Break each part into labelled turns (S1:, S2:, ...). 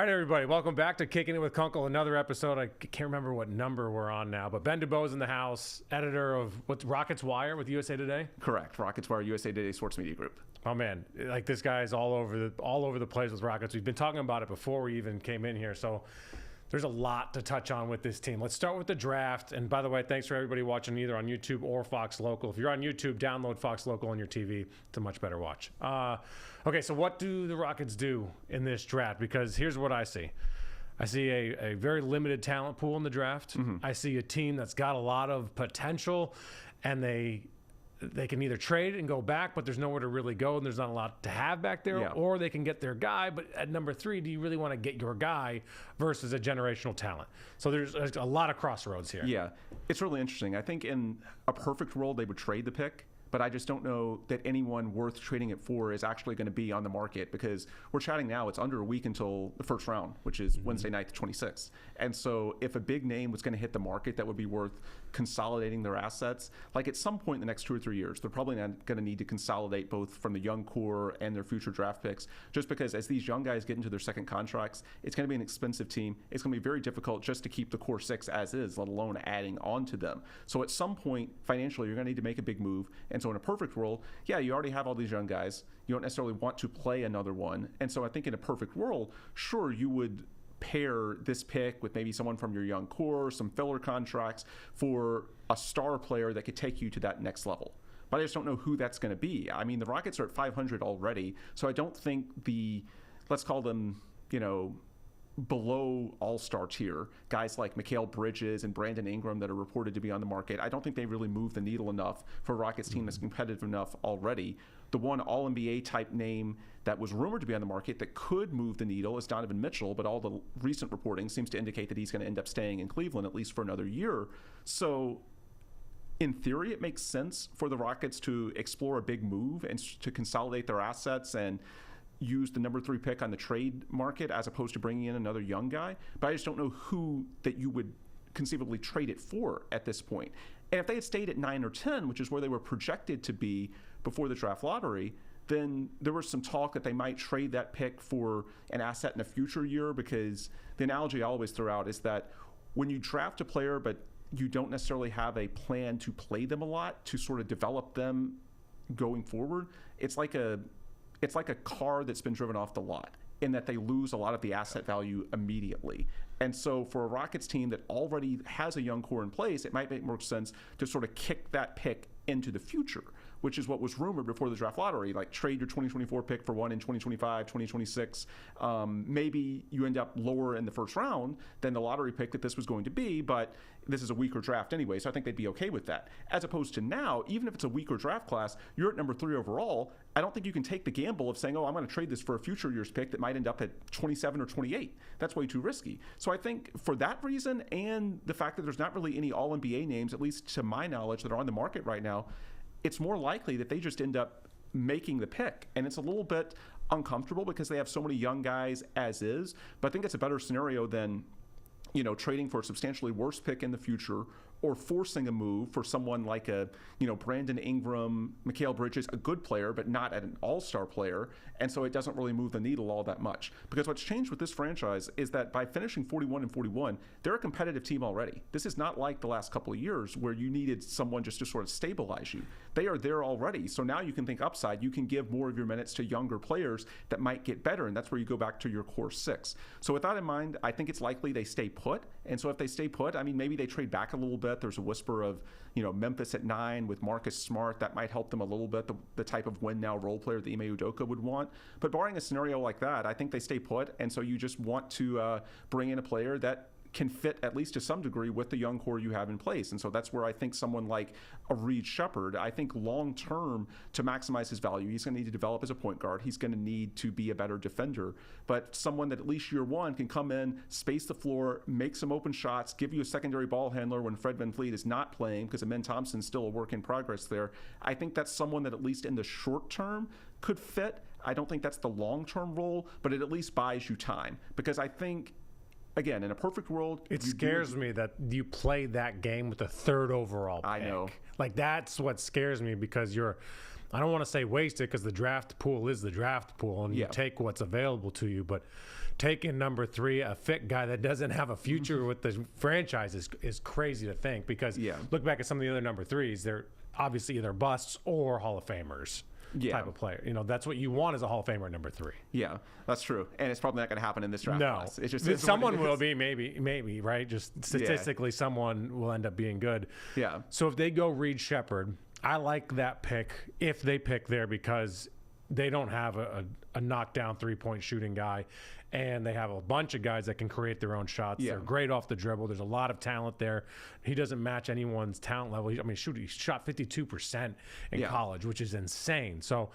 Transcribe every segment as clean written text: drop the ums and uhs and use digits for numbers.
S1: right, everybody, welcome back to Kicking It with Kunkel. Another episode. I can't remember what number we're on now, but Ben DuBose in the house, editor of what's Rockets Wire with USA Today.
S2: Correct, Rockets Wire, USA Today Sports Media Group.
S1: Oh man, like this guy's all over the place with Rockets. We've been talking about it before we even came in here, so there's a lot to touch on with this team. Let's start with the draft. And by the way, thanks for everybody watching either on YouTube or Fox Local. If you're on YouTube, download Fox Local on your TV. It's a much better watch. Okay, so what do the Rockets do in this draft? Because here's what I see. I see a very limited talent pool in the draft. Mm-hmm. I see a team that's got a lot of potential, and they can either trade and go back, but there's nowhere to really go, and there's not a lot to have back there, or they can get their guy. But at number 3, do you really want to get your guy versus a generational talent? So there's a lot of crossroads here.
S2: Yeah, it's really interesting. I think in a perfect world, they would trade the pick, but I just don't know that anyone worth trading it for is actually going to be on the market, because we're chatting now, it's under a week until the first round, which is Wednesday night, the 26th. And so if a big name was going to hit the market that would be worth consolidating their assets, like at some point in the next 2 or 3 years, they're probably not going to need to consolidate both from the young core and their future draft picks, just because as these young guys get into their second contracts, it's going to be an expensive team. It's going to be very difficult just to keep the core 6 as is, let alone adding on to them. So at some point, financially, you're going to need to make a big move. And so in a perfect world, yeah, you already have all these young guys. You don't necessarily want to play another one. And so I think in a perfect world, sure, you would pair this pick with maybe someone from your young core, some filler contracts for a star player that could take you to that next level. But I just don't know who that's going to be. I mean, the Rockets are at 500 already, so I don't think let's call them, below all-star tier, guys like Mikal Bridges and Brandon Ingram that are reported to be on the market, I don't think they really move the needle enough for a Rockets team that's competitive enough already. The one All-NBA type name that was rumored to be on the market that could move the needle is Donovan Mitchell, but all the recent reporting seems to indicate that he's going to end up staying in Cleveland at least for another year. So in theory, it makes sense for the Rockets to explore a big move and to consolidate their assets and use the number 3 pick on the trade market as opposed to bringing in another young guy. But I just don't know who that you would conceivably trade it for at this point. And if they had stayed at 9 or 10, which is where they were projected to be before the draft lottery, then there was some talk that they might trade that pick for an asset in a future year, because the analogy I always throw out is that when you draft a player but you don't necessarily have a plan to play them a lot, to sort of develop them going forward, it's like a car that's been driven off the lot, in that they lose a lot of the asset value immediately. And so for a Rockets team that already has a young core in place, it might make more sense to sort of kick that pick into the future, which is what was rumored before the draft lottery, like trade your 2024 pick for one in 2025, 2026. Maybe you end up lower in the first round than the lottery pick that this was going to be, but this is a weaker draft anyway, so I think they'd be okay with that. As opposed to now, even if it's a weaker draft class, you're at number 3 overall. I don't think you can take the gamble of saying, oh, I'm going to trade this for a future year's pick that might end up at 27 or 28. That's way too risky. So I think for that reason, and the fact that there's not really any All-NBA names, at least to my knowledge, that are on the market right now, it's more likely that they just end up making the pick. And it's a little bit uncomfortable because they have so many young guys as is, but I think it's a better scenario than trading for a substantially worse pick in the future, or forcing a move for someone like Brandon Ingram, Mikal Bridges, a good player, but not an all-star player. And so it doesn't really move the needle all that much. Because what's changed with this franchise is that by finishing 41-41, they're a competitive team already. This is not like the last couple of years where you needed someone just to sort of stabilize you. They are there already. So now you can think upside. You can give more of your minutes to younger players that might get better. And that's where you go back to your core 6. So with that in mind, I think it's likely they stay put. And so if they stay put, I mean, maybe they trade back a little bit. There's a whisper of, Memphis at 9 with Marcus Smart. That might help them a little bit, the type of win-now role player that Ime Udoka would want. But barring a scenario like that, I think they stay put. And so you just want to bring in a player that can fit at least to some degree with the young core you have in place. And so that's where I think someone like a Reed Shepherd, I think long term, to maximize his value, he's going to need to develop as a point guard. He's going to need to be a better defender. But someone that at least year 1 can come in, space the floor, make some open shots, give you a secondary ball handler when Fred VanVleet is not playing, because Amen Thompson's still a work in progress there. I think that's someone that at least in the short term could fit. I don't think that's the long-term role, but it at least buys you time. Because I think, again, in a perfect world,
S1: it scares me that you play that game with the 3rd overall pick.
S2: I know.
S1: Like, that's what scares me, because you're I don't want to say wasted because the draft pool is the draft pool and you
S2: Yeah.
S1: take what's available to you, but taking number 3, a fit guy that doesn't have a future with the franchise is crazy to think because
S2: Yeah.
S1: look back at some of the other number 3s, they're obviously either busts or Hall of Famers type of player. That's what you want as a Hall of Famer at number 3.
S2: Yeah, that's true. And it's probably not going to happen in this draft
S1: No,
S2: class. It's just
S1: someone will be, maybe, right? Just statistically, someone will end up being good.
S2: Yeah.
S1: So if they go Reed Shepherd, I like that pick if they pick there because they don't have a knockdown 3-point shooting guy, and they have a bunch of guys that can create their own shots.
S2: Yeah.
S1: They're great off the dribble. There's a lot of talent there. He doesn't match anyone's talent level. He shot 52% in college, which is insane. So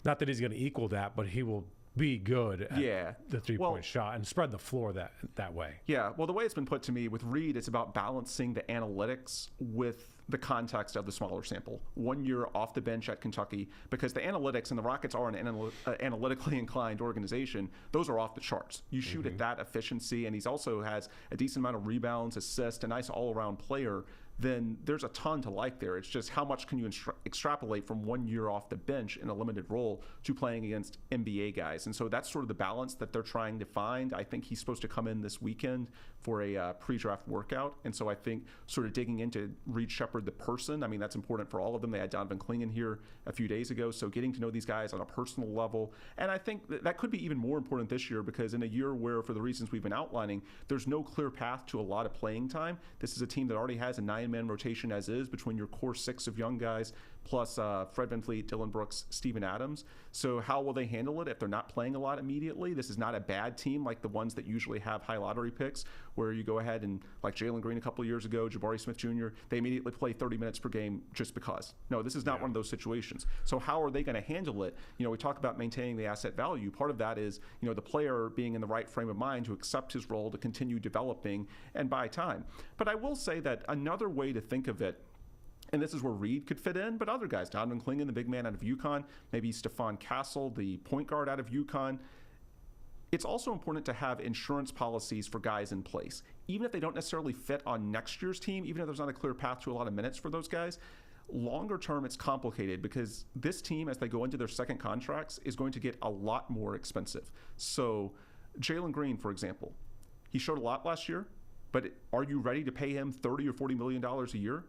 S1: not that he's going to equal that, but he will be good at the 3-point shot and spread the floor that way.
S2: Yeah, well, the way it's been put to me with Reed, it's about balancing the analytics with the context of the smaller sample. 1 year off the bench at Kentucky, because the analytics, and the Rockets are an analytically inclined organization, those are off the charts. You shoot at that efficiency, and he's also has a decent amount of rebounds, assists, a nice all-around player, then there's a ton to like there. It's just how much can you extrapolate from 1 year off the bench in a limited role to playing against NBA guys. And so that's sort of the balance that they're trying to find. I think he's supposed to come in this weekend for a pre-draft workout. And so I think sort of digging into Reed Shepherd, the person, I mean, that's important for all of them. They had Donovan Clingan here a few days ago. So getting to know these guys on a personal level. And I think that could be even more important this year because in a year where, for the reasons we've been outlining, there's no clear path to a lot of playing time. This is a team that already has a 9-man rotation as is between your core 6 of young guys plus Fred VanVleet, Dylan Brooks, Steven Adams. So how will they handle it if they're not playing a lot immediately? This is not a bad team like the ones that usually have high lottery picks where you go ahead and, like Jalen Green a couple of years ago, Jabari Smith Jr., they immediately play 30 minutes per game just because. No, this is not one of those situations. So how are they going to handle it? We talk about maintaining the asset value. Part of that is, the player being in the right frame of mind to accept his role, to continue developing and buy time. But I will say that another way to think of it, and this is where Reed could fit in, but other guys, Donovan Clingan, the big man out of UConn, maybe Stephon Castle, the point guard out of UConn. It's also important to have insurance policies for guys in place. Even if they don't necessarily fit on next year's team, even if there's not a clear path to a lot of minutes for those guys, longer term it's complicated because this team, as they go into their second contracts, is going to get a lot more expensive. So Jalen Green, for example, he showed a lot last year, but are you ready to pay him $30 or $40 million a year?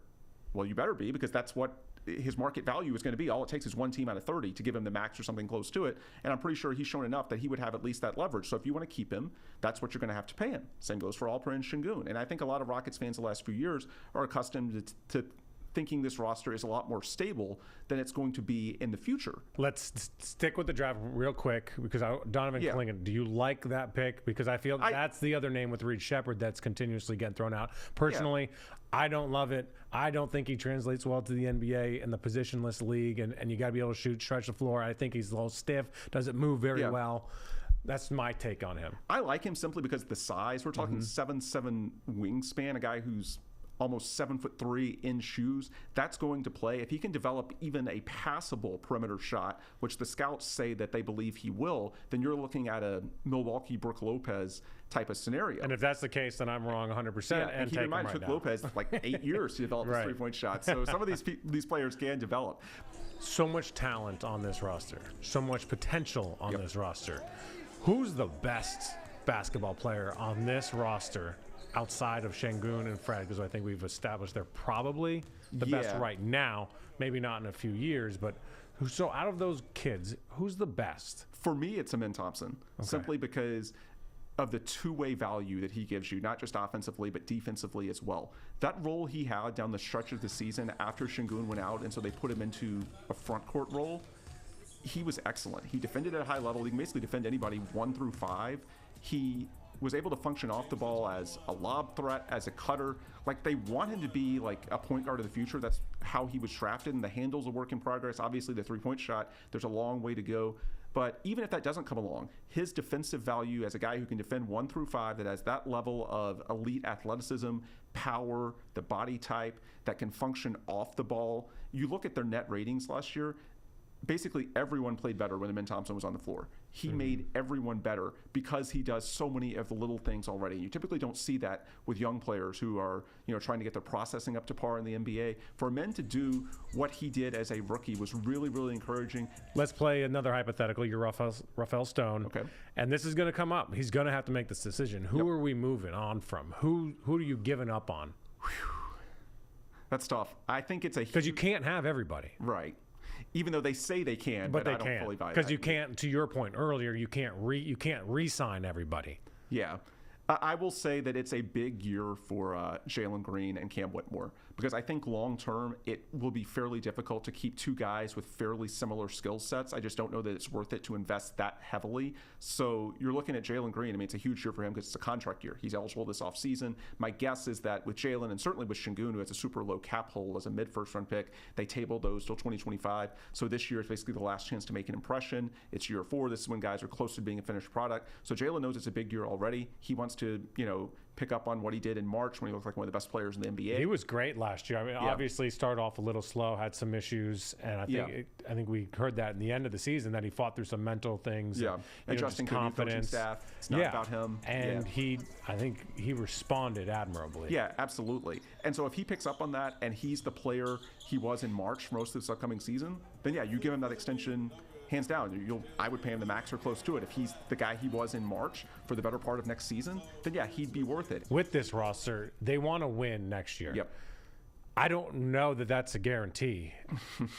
S2: Well, you better be, because that's what his market value is going to be. All it takes is one team out of 30 to give him the max or something close to it. And I'm pretty sure he's shown enough that he would have at least that leverage. So if you want to keep him, that's what you're going to have to pay him. Same goes for Alperen Sengun. And I think a lot of Rockets fans the last few years are accustomed to thinking this roster is a lot more stable than it's going to be in the future.
S1: Let's stick with the draft real quick because Donovan Clingan, do you like that pick? Because I feel that's the other name with Reed Shepherd that's continuously getting thrown out. Personally, I don't love it. I don't think he translates well to the NBA and the positionless league, and you got to be able to shoot, stretch the floor. I think he's a little stiff, doesn't move very well. That's my take on him.
S2: I like him simply because of the size. We're talking 7'7" wingspan, a guy who's almost 7'3" in shoes. That's going to play. If he can develop even a passable perimeter shot, which the scouts say that they believe he will, then you're looking at a Milwaukee Brook Lopez type of scenario.
S1: And if that's the case, then I'm wrong 100%.
S2: Yeah,
S1: and
S2: keep
S1: take
S2: in mind,
S1: him
S2: it took
S1: right now.
S2: Lopez like 8 years to develop his three-point shot. So some of these players can develop.
S1: So much talent on this roster. So much potential on this roster. Who's the best basketball player on this roster outside of Sengun and Fred? Because I think we've established they're probably the best right now. Maybe not in a few years, but so out of those kids, who's the best?
S2: For me, it's Amen Thompson, simply because of the two-way value that he gives you, not just offensively, but defensively as well. That role he had down the stretch of the season after Sengun went out, and so they put him into a front court role, he was excellent. He defended at a high level. He can basically defend anybody 1 through 5. He was able to function off the ball as a lob threat, as a cutter. Like, they want him to be like a point guard of the future. That's how he was drafted, and the handle's a work in progress. Obviously, the three-point shot, there's a long way to go. But even if that doesn't come along, his defensive value as a guy who can defend 1 through 5, that has that level of elite athleticism, power, the body type, that can function off the ball. You look at their net ratings last year, basically everyone played better when Amin Thompson was on the floor. He made everyone better because he does so many of the little things already. You typically don't see that with young players who are, trying to get their processing up to par in the NBA. For Amin to do what he did as a rookie was really, really encouraging.
S1: Let's play another hypothetical. You're Rafael Stone.
S2: Okay.
S1: And this is going to come up. He's going to have to make this decision. Who are we moving on from? Who are you giving up on?
S2: That's tough. I think it's
S1: because you can't have everybody.
S2: Right. Even though they say they can,
S1: but they
S2: I don't
S1: can't
S2: fully buy that.
S1: because you can't. To your point earlier, you can't re-sign everybody.
S2: Yeah. I will say that it's a big year for Jalen Green and Cam Whitmore because I think long term it will be fairly difficult to keep two guys with fairly similar skill sets. I just don't know that it's worth it to invest that heavily. So you're looking at Jalen Green. I mean, it's a huge year for him because it's a contract year. He's eligible this offseason. My guess is that with Jalen and certainly with Şengün, who has a super low cap hold as a mid-first round pick, they tabled those till 2025. So this year is basically the last chance to make an impression. It's year 4. This is when guys are close to being a finished product. So Jalen knows it's a big year already. He wants to, pick up on what he did in March when he looked like one of the best players in the NBA.
S1: He was great last year. I mean, obviously started off a little slow, had some issues, and I think we heard that in the end of the season that he fought through some mental things.
S2: Yeah,
S1: and
S2: Justin
S1: confidence.
S2: Staff. It's not about him.
S1: And I think he responded admirably.
S2: Yeah, absolutely. And so if he picks up on that and he's the player he was in March for most of this upcoming season, then you give him that extension. Hands down, I would pay him the max or close to it. If he's the guy he was in March for the better part of next season, then he'd be worth it.
S1: With this roster, they want to win next year.
S2: Yep.
S1: I don't know that that's a guarantee.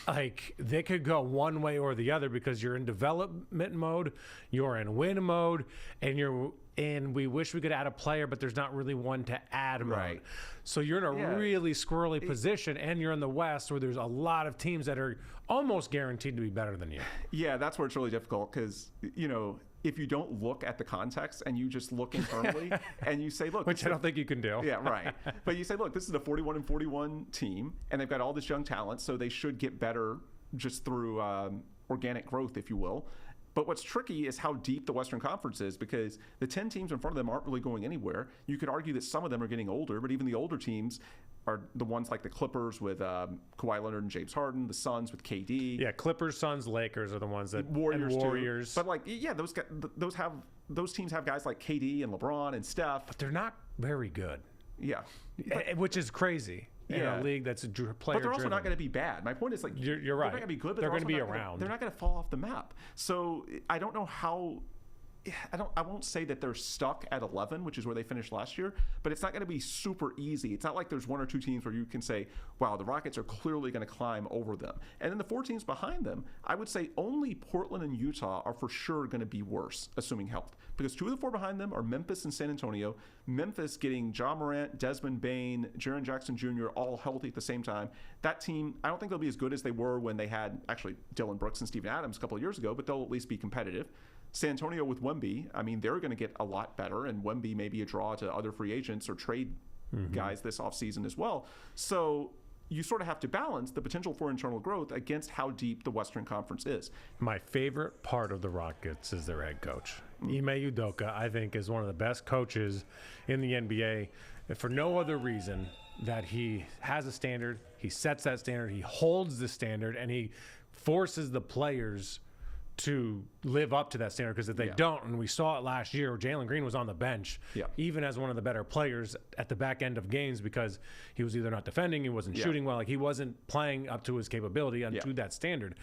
S1: Like, they could go one way or the other because you're in development mode, you're in win mode, and we wish we could add a player, but there's not really one to add mode.
S2: Right.
S1: So you're in a really squirrely position, and you're in the West where there's a lot of teams that are almost guaranteed to be better than you.
S2: Yeah, that's where it's really difficult because, if you don't look at the context and you just look internally and you say, look.
S1: Which I don't think you can do.
S2: Yeah, right. But you say, look, this is a 41-41 team, and they've got all this young talent, so they should get better just through organic growth, if you will. But what's tricky is how deep the Western Conference is because the 10 teams in front of them aren't really going anywhere. You could argue that some of them are getting older, but even the older teams are the ones like the Clippers with Kawhi Leonard and James Harden, the Suns with KD.
S1: Yeah, Clippers, Suns, Lakers are the ones that
S2: Warriors. Too. But those teams have guys like KD and LeBron and Steph.
S1: But they're not very good.
S2: Yeah,
S1: which is play in a league that's player
S2: But they're also not going to be bad. My point is, like,
S1: you're right.
S2: They're not going to be good, but
S1: they're going to be
S2: around. They're not going to fall off the map. So I don't know how. I won't say that they're stuck at 11, which is where they finished last year, but it's not going to be super easy. It's not like there's one or two teams where you can say, wow, the Rockets are clearly going to climb over them. And then the 4 teams behind them, I would say only Portland and Utah are for sure going to be worse, assuming health. Because 2 of the 4 behind them are Memphis and San Antonio. Memphis getting Ja Morant, Desmond Bane, Jaren Jackson Jr. all healthy at the same time. That team, I don't think they'll be as good as they were when they had actually Dylan Brooks and Steven Adams a couple of years ago, but they'll at least be competitive. San Antonio with Wemby, I mean, they're going to get a lot better, and Wemby may be a draw to other free agents or trade guys this offseason as well. So you sort of have to balance the potential for internal growth against how deep the Western Conference is.
S1: My favorite part of the Rockets is their head coach. Ime Udoka, I think, is one of the best coaches in the NBA, for no other reason that he has a standard, he sets that standard, he holds the standard, and he forces the players to live up to that standard, because if they don't, and we saw it last year, Jalen Green was on the bench, even as one of the better players at the back end of games, because he was either not defending, he wasn't shooting well, like he wasn't playing up to his capability and to that standard.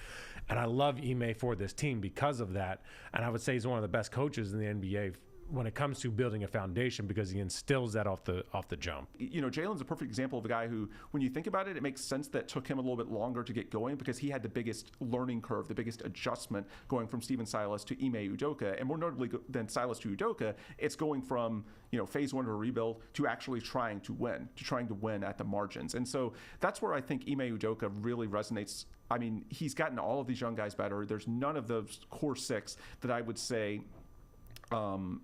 S1: And I love Ime for this team because of that. And I would say he's one of the best coaches in the NBA when it comes to building a foundation, because he instills that off the jump.
S2: Jalen's a perfect example of a guy who, when you think about it, it makes sense that it took him a little bit longer to get going, because he had the biggest learning curve, the biggest adjustment going from Stephen Silas to Ime Udoka. And more notably than Silas to Udoka, it's going from phase 1 of a rebuild to actually trying to win at the margins. And so that's where I think Ime Udoka really resonates. I mean, he's gotten all of these young guys better. There's none of those core 6 that I would say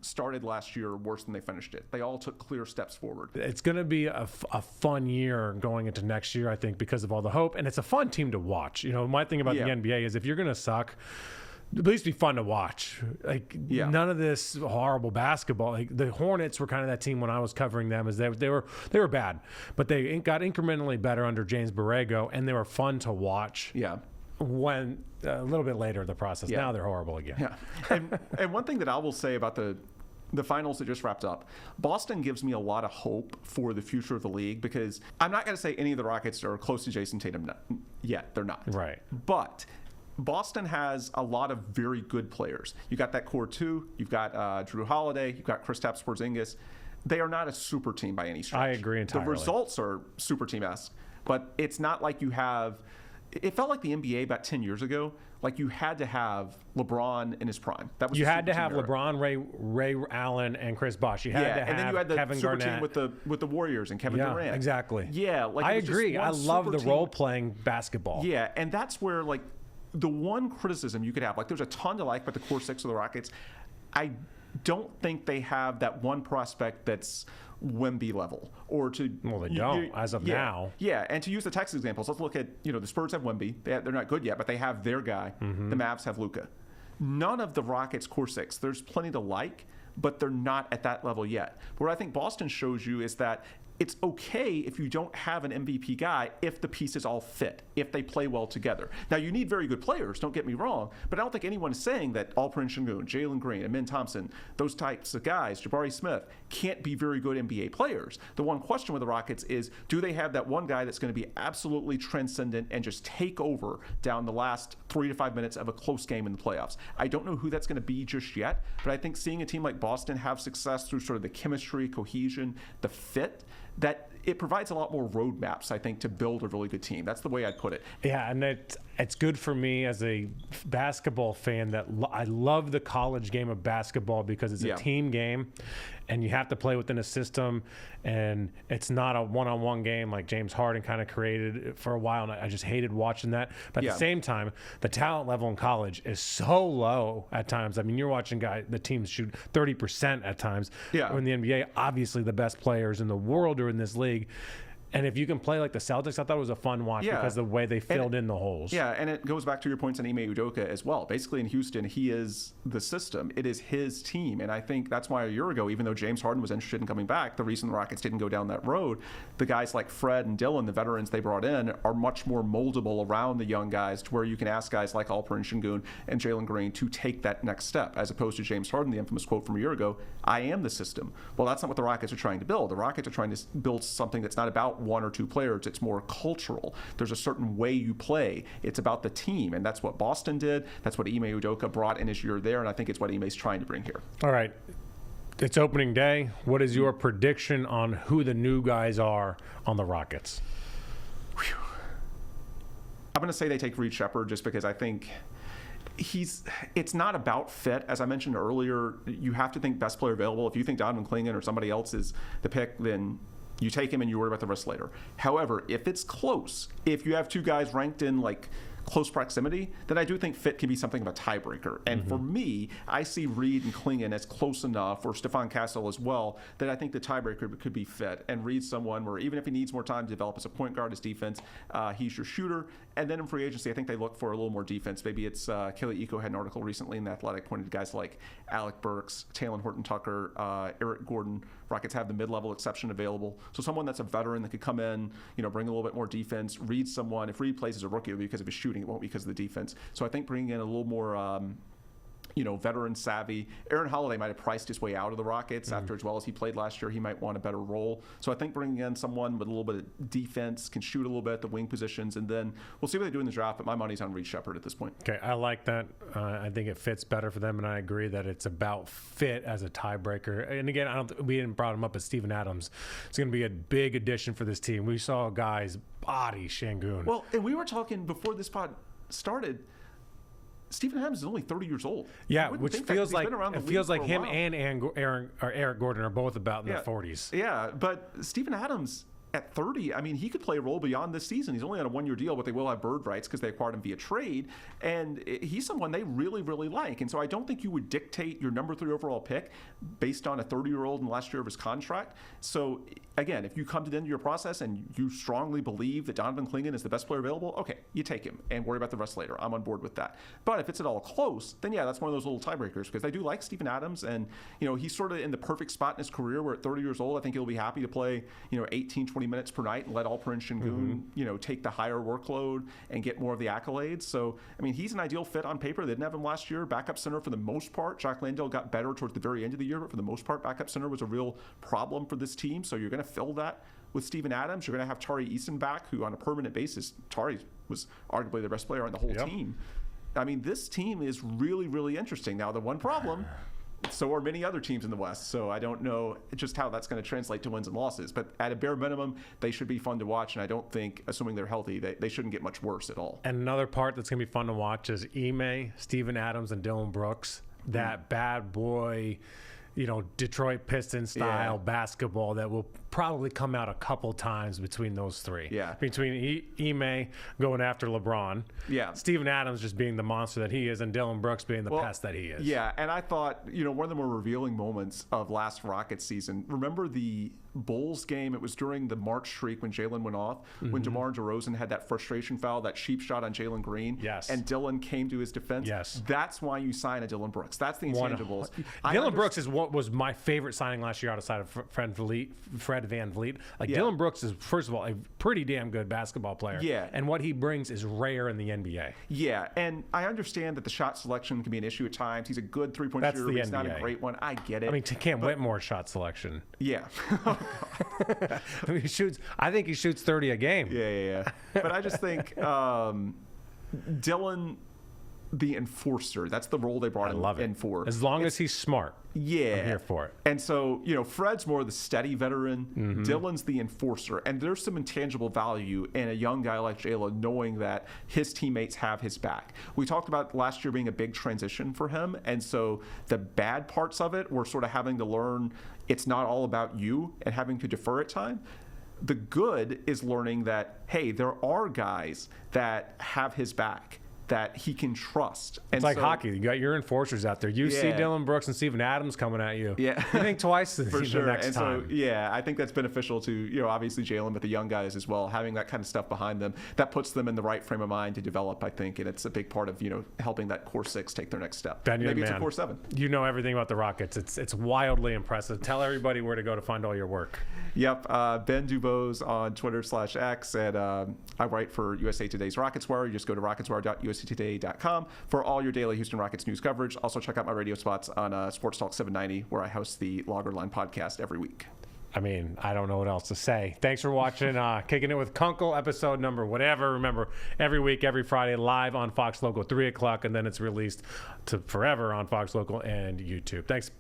S2: started last year worse than they finished it. They all took clear steps forward.
S1: It's going to be a fun year going into next year, I think, because of all the hope. And it's a fun team to watch. My thing about the NBA is if you're going to suck, at least be fun to watch. None of this horrible basketball. Like, the Hornets were kind of that team when I was covering them, is they were bad, but they got incrementally better under James Borrego, and they were fun to watch.
S2: Yeah.
S1: when a little bit later in the process.
S2: Yeah.
S1: Now they're horrible again.
S2: Yeah. And one thing that I will say about the finals that just wrapped up, Boston gives me a lot of hope for the future of the league, because I'm not going to say any of the Rockets are close to Jason Tatum yet. They're not.
S1: Right.
S2: But Boston has a lot of very good players. You got that core two. You've got Drew Holiday. You've got Kristaps Porzingis. They are not a super team by any stretch.
S1: I agree entirely.
S2: The results are super team-esque, but it's not like you have. It felt like the NBA about 10 years ago. Like you had to have LeBron in his prime. That was
S1: You
S2: the
S1: had to
S2: super
S1: have
S2: team era.
S1: LeBron, Ray Allen, and Chris Bosh. You had to have
S2: and then you had the
S1: Kevin
S2: super
S1: Garnett.
S2: team with the Warriors and Kevin
S1: Yeah,
S2: Durant.
S1: exactly.
S2: Yeah, like
S1: I
S2: it was just
S1: agree.
S2: one
S1: I love
S2: super
S1: the
S2: team.
S1: role-playing basketball.
S2: Yeah, and that's where like the one criticism you could have, like there's a ton to like about the core six of the Rockets. I don't think they have that one prospect that's Wemby level, or to
S1: Well, they don't, as of now.
S2: Yeah, and to use the Texas examples, let's look at the Spurs have Wemby. They're not good yet, but they have their guy.
S1: Mm-hmm.
S2: The Mavs have Luka. None of the Rockets core six. There's plenty to like, but they're not at that level yet. What I think Boston shows you is that it's okay if you don't have an MVP guy if the pieces all fit, if they play well together. Now, you need very good players, don't get me wrong, but I don't think anyone is saying that Alperen Sengun, Jalen Green, Amin Thompson, those types of guys, Jabari Smith, can't be very good NBA players. The one question with the Rockets is, do they have that one guy that's going to be absolutely transcendent and just take over down the last 3 to 5 minutes of a close game in the playoffs? I don't know who that's going to be just yet, but I think seeing a team like Boston have success through sort of the chemistry, cohesion, the fit, that it provides a lot more roadmaps, I think, to build a really good team. That's the way I'd put it.
S1: Yeah, and it's good for me as a basketball fan that I love the college game of basketball because it's a team game, and you have to play within a system, and it's not a one-on-one game like James Harden kind of created for a while, and I just hated watching that. But at the same time, the talent level in college is so low at times. I mean, you're watching the teams shoot 30% at times.
S2: Yeah.
S1: In the NBA, obviously the best players in the world are in this league. And if you can play like the Celtics, I thought it was a fun watch because of the way they filled in the holes.
S2: Yeah, and it goes back to your points on Ime Udoka as well. Basically, in Houston, he is the system. It is his team. And I think that's why a year ago, even though James Harden was interested in coming back, the reason the Rockets didn't go down that road, the guys like Fred and Dillon, the veterans they brought in, are much more moldable around the young guys to where you can ask guys like Alperen Sengun and Jalen Green to take that next step, as opposed to James Harden, the infamous quote from a year ago, I am the system. Well, that's not what the Rockets are trying to build. The Rockets are trying to build something that's not about one or two players. It's more cultural. There's a certain way you play. It's about the team, and that's what Boston did. That's what Ime Udoka brought in his year there, and I think it's what Ime's trying to bring here.
S1: All right. It's opening day. What is your prediction on who the new guys are on the Rockets?
S2: I'm going to say they take Reed Shepherd just because I think it's not about fit. As I mentioned earlier, you have to think best player available. If you think Donovan Clingan or somebody else is the pick, then you take him and you worry about the rest later. However, if it's close, if you have two guys ranked in like close proximity, then I do think fit can be something of a tiebreaker. And for me, I see Reed and Clingan as close enough, or Stephon Castle as well, that I think the tiebreaker could be fit. And Reed's someone where even if he needs more time to develop as a point guard, his defense, he's your shooter. And then in free agency, I think they look for a little more defense. Maybe it's Kelly Iko had an article recently in The Athletic pointed to guys like Alec Burks, Talon Horton-Tucker, Eric Gordon. Rockets have the mid-level exception available. So someone that's a veteran that could come in, bring a little bit more defense. Reed someone, if Reed plays as a rookie, it'll be because of his shooting. It won't be because of the defense. So I think bringing in a little more veteran savvy. Aaron Holiday might have priced his way out of the Rockets after, as well as he played last year, he might want a better role. So I think bringing in someone with a little bit of defense, can shoot a little bit at the wing positions, and then we'll see what they do in the draft, but my money's on Reed Shepherd at this point.
S1: Okay, I like that. I think it fits better for them, and I agree that it's about fit as a tiebreaker. And again, we didn't brought him up as Steven Adams. It's going to be a big addition for this team. We saw guys body Sengun.
S2: Well, and we were talking before this pod started, Steven Adams is only 30 years old.
S1: Yeah, which feels like him and Eric Gordon are both about in their 40s.
S2: Yeah, but Steven Adams at 30, I mean, he could play a role beyond this season. He's only on a one-year deal, but they will have bird rights because they acquired him via trade. And he's someone they really, really like. And so I don't think you would dictate your number 3 overall pick based on a 30-year-old in the last year of his contract. So, again, if you come to the end of your process and you strongly believe that Donovan Clingan is the best player available, okay, you take him and worry about the rest later. I'm on board with that. But if it's at all close, then yeah, that's one of those little tiebreakers because I do like Steven Adams. And, he's sort of in the perfect spot in his career where at 30 years old, I think he'll be happy to play, 18, 20 20 minutes per night and let Alperen Şengün, take the higher workload and get more of the accolades. So, I mean, he's an ideal fit on paper. They didn't have him last year. Backup center for the most part. Jack Landale got better towards the very end of the year, but for the most part, backup center was a real problem for this team. So you're going to fill that with Steven Adams. You're going to have Tari Eason back, who on a permanent basis, Tari was arguably the best player on the whole team. I mean, this team is really, really interesting. Now, the one problem, so are many other teams in the West. So I don't know just how that's going to translate to wins and losses. But at a bare minimum, they should be fun to watch. And I don't think, assuming they're healthy, they shouldn't get much worse at all.
S1: And another part that's going to be fun to watch is Ime, Steven Adams, and Dylan Brooks. That bad boy, Detroit Pistons style basketball that will probably come out a couple times between those three.
S2: Yeah.
S1: Between Ime going after LeBron.
S2: Yeah.
S1: Steven Adams just being the monster that he is, and Dylan Brooks being the pest that he is.
S2: Yeah, and I thought, one of the more revealing moments of last Rockets season, remember the Bulls game? It was during the March streak when Jalen went off, when DeMar DeRozan had that frustration foul, that cheap shot on Jalen Green.
S1: Yes.
S2: And Dylan came to his defense.
S1: Yes.
S2: That's why you sign a Dylan Brooks. That's the intangibles.
S1: Dylan Brooks is what was my favorite signing last year outside of Fred Van Vliet. Dylan Brooks is, first of all, a pretty damn good basketball player.
S2: Yeah.
S1: And what he brings is rare in the NBA.
S2: Yeah, and I understand that the shot selection can be an issue at times. He's a good three-point shooter, but he's not a great one. I get it.
S1: I mean, Cam Whitmore shot selection.
S2: Yeah.
S1: I mean, I think he shoots 30 a game.
S2: Yeah. But I just think Dylan, the enforcer, that's the role they brought him in for.
S1: As long as he's smart.
S2: Yeah.
S1: I'm here for it.
S2: And so, Fred's more the steady veteran. Dylan's the enforcer. And there's some intangible value in a young guy like Jalen knowing that his teammates have his back. We talked about last year being a big transition for him. And so the bad parts of it were sort of having to learn it's not all about you and having to defer at time. The good is learning that, hey, there are guys that have his back, that he can trust. And
S1: it's like hockey. You got your enforcers out there. You see Dylan Brooks and Steven Adams coming at you.
S2: Yeah.
S1: You think twice
S2: for
S1: the
S2: sure.
S1: next
S2: and
S1: time.
S2: So, I think that's beneficial to, obviously Jalen, but the young guys as well, having that kind of stuff behind them. That puts them in the right frame of mind to develop, I think. And it's a big part of, helping that core six take their next step.
S1: Ben,
S2: maybe it's a core seven.
S1: You know everything about the Rockets. It's wildly impressive. Tell everybody where to go to find all your work.
S2: Yep. Ben Dubose on Twitter/X. And I write for USA Today's Rockets Wire. You just go to rocketswire.usatoday.com for all your daily Houston Rockets news coverage. Also check out my radio spots on Sports Talk 790, where I host the Logger Line podcast every week.
S1: I mean, I don't know what else to say. Thanks for watching Kicking It with Kunkel, episode number whatever. Remember, every week, every Friday, live on Fox Local, 3 o'clock, and then it's released to forever on Fox Local and YouTube. Thanks.